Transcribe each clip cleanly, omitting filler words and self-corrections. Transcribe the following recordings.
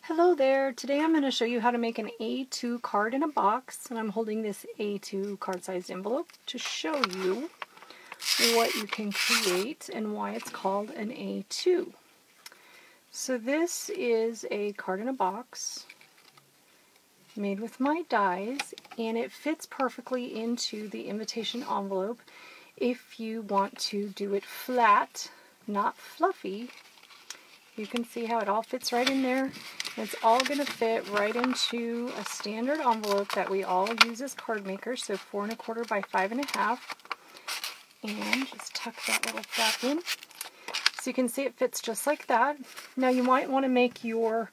Hello there. Today I'm going to show you how to make an A2 card in a box, and I'm holding this A2 card-sized envelope to show you what you can create and why it's called an A2. So this is a card in a box made with my dies, and it fits perfectly into the invitation envelope if you want to do it flat, not fluffy. You can see how it all fits right in there. It's all going to fit right into a standard envelope that we all use as card makers, so 4 1/4 by 5 1/2. And just tuck that little flap in. So you can see it fits just like that. Now you might want to make your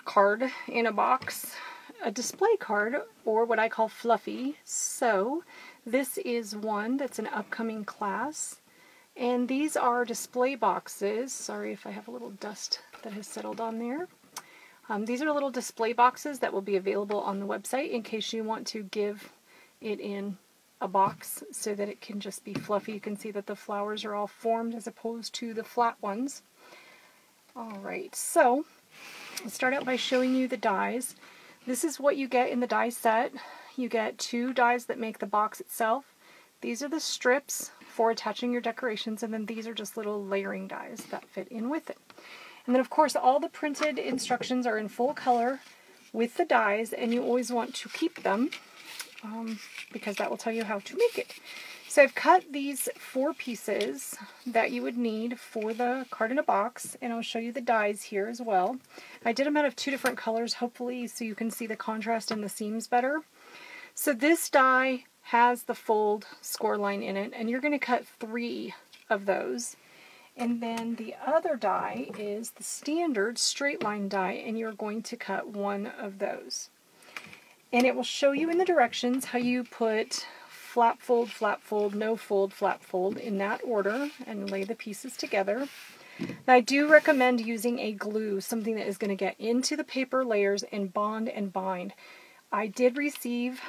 card in a box a display card, or what I call fluffy. So this is one that's an upcoming class. And these are display boxes. Sorry if I have a little dust that has settled on there. These are little display boxes that will be available on the website in case you want to give it in a box so that it can just be fluffy. You can see that the flowers are all formed as opposed to the flat ones. Alright, so I'll start out by showing you the dies. This is what you get in the die set. You get 2 dies that make the box itself. These are the strips for attaching your decorations, and then these are just little layering dies that fit in with it. And then of course all the printed instructions are in full color with the dies, and you always want to keep them because that will tell you how to make it. So I've cut these 4 pieces that you would need for the card in a box, and I'll show you the dies here as well. I did them out of 2 different colors, hopefully so you can see the contrast in the seams better. So this die has the fold score line in it, and you're going to cut 3 of those. And then the other die is the standard straight line die, and you're going to cut 1 of those. And it will show you in the directions how you put flap fold, no fold, flap fold in that order and lay the pieces together. Now I do recommend using a glue, something that is going to get into the paper layers and bond and bind. I did receive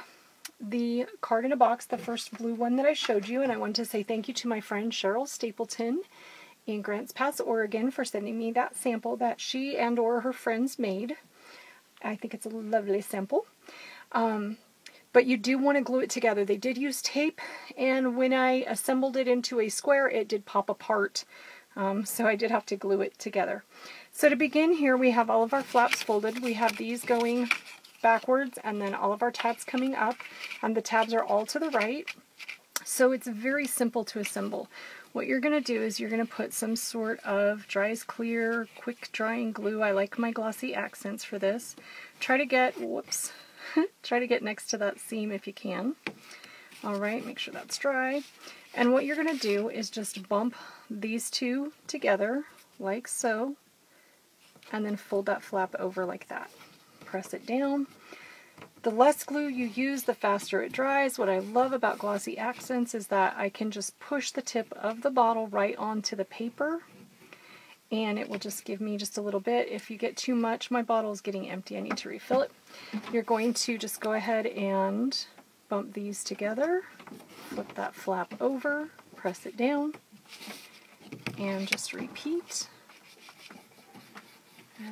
the card in a box, the first blue one that I showed you, and I want to say thank you to my friend Cheryl Stapleton in Grants Pass, Oregon, for sending me that sample that she and or her friends made. I think it's a lovely sample. But you do want to glue it together. They did use tape, and when I assembled it into a square, it did pop apart. So I did have to glue it together. So to begin here, we have all of our flaps folded. We have these going backwards, and then all of our tabs coming up, and the tabs are all to the right. So it's very simple to assemble. What you're going to do is you're going to put some sort of dries clear, quick drying glue. I like my glossy accents for this. Try to get, whoops, try to get next to that seam if you can. Alright, make sure that's dry. And what you're going to do is just bump these 2 together, like so, and then fold that flap over like that. Press it down. The less glue you use, the faster it dries. What I love about glossy accents is that I can just push the tip of the bottle right onto the paper, and it will just give me just a little bit. If you get too much, my bottle is getting empty, I need to refill it. You're going to just go ahead and bump these together, flip that flap over, press it down, and just repeat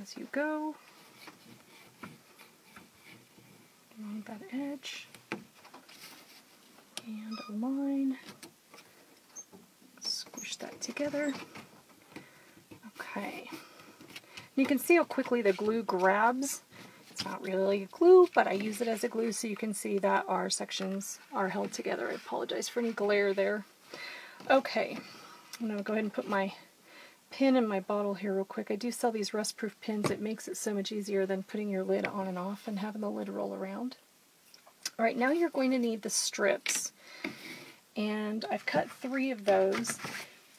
as you go. On that edge, and a line, squish that together. Okay, you can see how quickly the glue grabs. It's not really glue, but I use it as a glue so you can see that our sections are held together. I apologize for any glare there. Okay, I'm going to go ahead and put my pin in my bottle here real quick. I do sell these rust-proof pins. It makes it so much easier than putting your lid on and off and having the lid roll around. Alright, now you're going to need the strips, and I've cut 3 of those.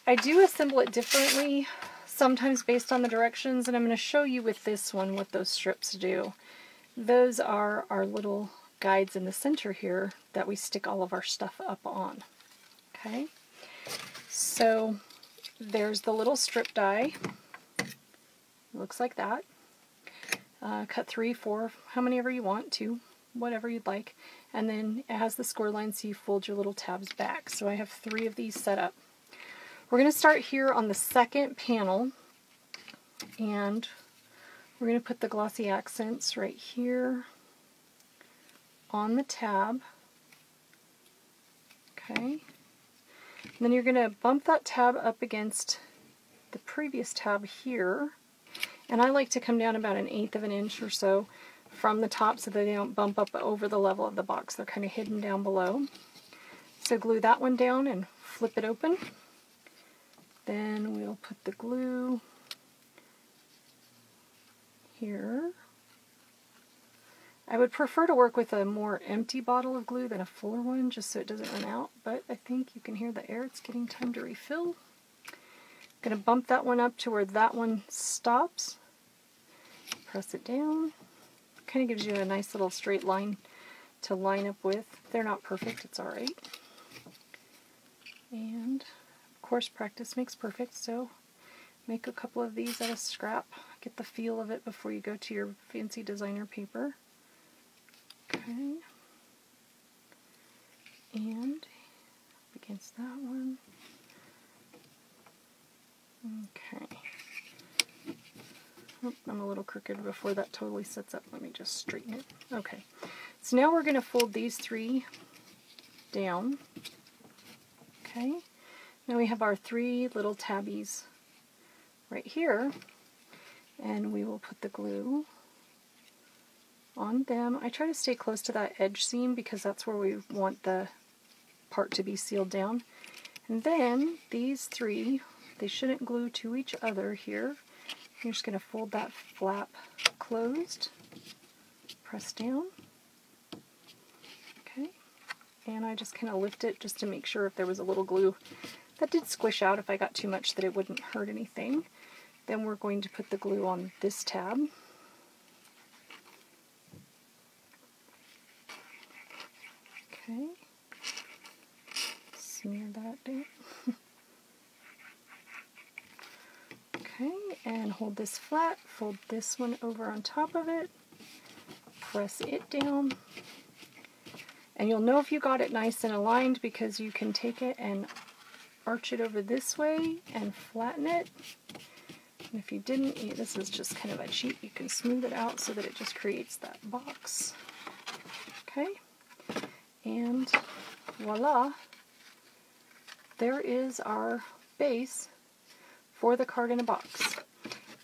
I do assemble it differently, sometimes based on the directions, and I'm going to show you with this one what those strips do. Those are our little guides in the center here that we stick all of our stuff up on. Okay, so there's the little strip die. Looks like that. Cut 3, 4, how many ever you want, 2, whatever you'd like. And then it has the score line so you fold your little tabs back. So I have 3 of these set up. We're going to start here on the second panel, and We're going to put the glossy accents right here on the tab. Okay. And then you're going to bump that tab up against the previous tab here. And I like to come down about 1/8 of an inch or so from the top so that they don't bump up over the level of the box. They're kind of hidden down below. So glue that one down and flip it open. Then we'll put the glue here. I would prefer to work with a more empty bottle of glue than a fuller one, just so it doesn't run out, but I think you can hear the air. It's getting time to refill. I'm going to bump that one up to where that one stops. Press it down. Kind of gives you a nice little straight line to line up with. They're not perfect, it's alright. And of course practice makes perfect, so make a couple of these out of scrap. Get the feel of it before you go to your fancy designer paper. Okay. And up against that one. Okay. Oh, I'm a little crooked before that totally sets up. Let me just straighten it. Okay. So now we're going to fold these 3 down. Okay. Now we have our 3 little tabbies right here, and we will put the glue on them. I try to stay close to that edge seam because that's where we want the part to be sealed down. And then these 3, they shouldn't glue to each other here. You're just going to fold that flap closed, press down. Okay. And I just kind of lift it just to make sure if there was a little glue that did squish out if I got too much that it wouldn't hurt anything. Then we're going to put the glue on this tab. Okay. Smear that down. Okay, and hold this flat, fold this one over on top of it, press it down. And you'll know if you got it nice and aligned because you can take it and arch it over this way and flatten it. And if you didn't, this is just kind of a cheat, you can smooth it out so that it just creates that box. Okay, and voila, there is our base for the card in a box.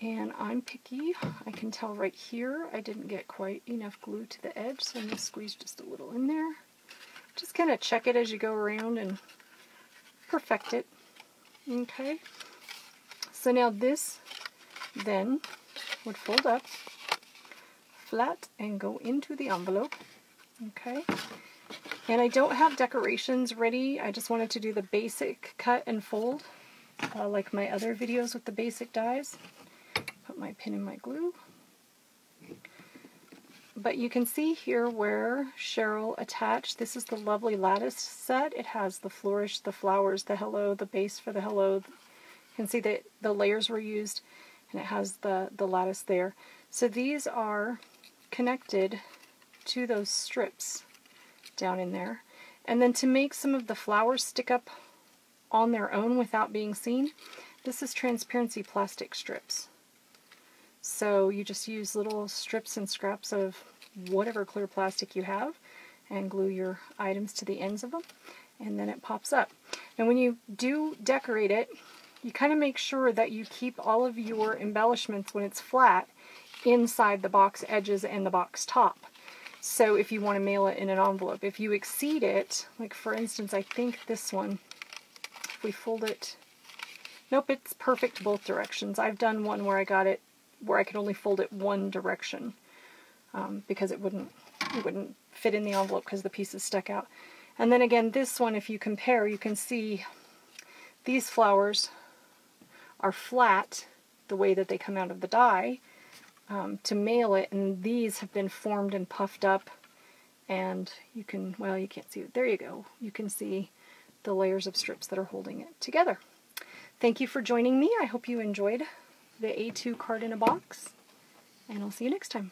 And I'm picky, I can tell right here I didn't get quite enough glue to the edge, so I'm going to squeeze just a little in there. Just kind of check it as you go around and perfect it. Okay, so now this then would fold up flat and go into the envelope. Okay, and I don't have decorations ready, I just wanted to do the basic cut and fold like my other videos with the basic dies. Put my pin in my glue. But you can see here where Cheryl attached, this is the lovely lattice set. It has the flourish, the flowers, the hello, the base for the hello. You can see that the layers were used, and it has the lattice there. So these are connected to those strips down in there. And then to make some of the flowers stick up on their own without being seen, this is transparency plastic strips. So you just use little strips and scraps of whatever clear plastic you have and glue your items to the ends of them, and then it pops up. And when you do decorate it, you kind of make sure that you keep all of your embellishments when it's flat inside the box edges and the box top. So if you want to mail it in an envelope, if you exceed it, like for instance, I think this one, if we fold it, nope, it's perfect both directions. I've done one where I got it where I could only fold it one direction because it wouldn't fit in the envelope because the pieces stuck out. And then again, this one, if you compare, you can see these flowers are flat the way that they come out of the die to mail it, and these have been formed and puffed up, and you can, well, you can't see it. There you go. You can see the layers of strips that are holding it together. Thank you for joining me. I hope you enjoyed the A-2 card in a box, and I'll see you next time.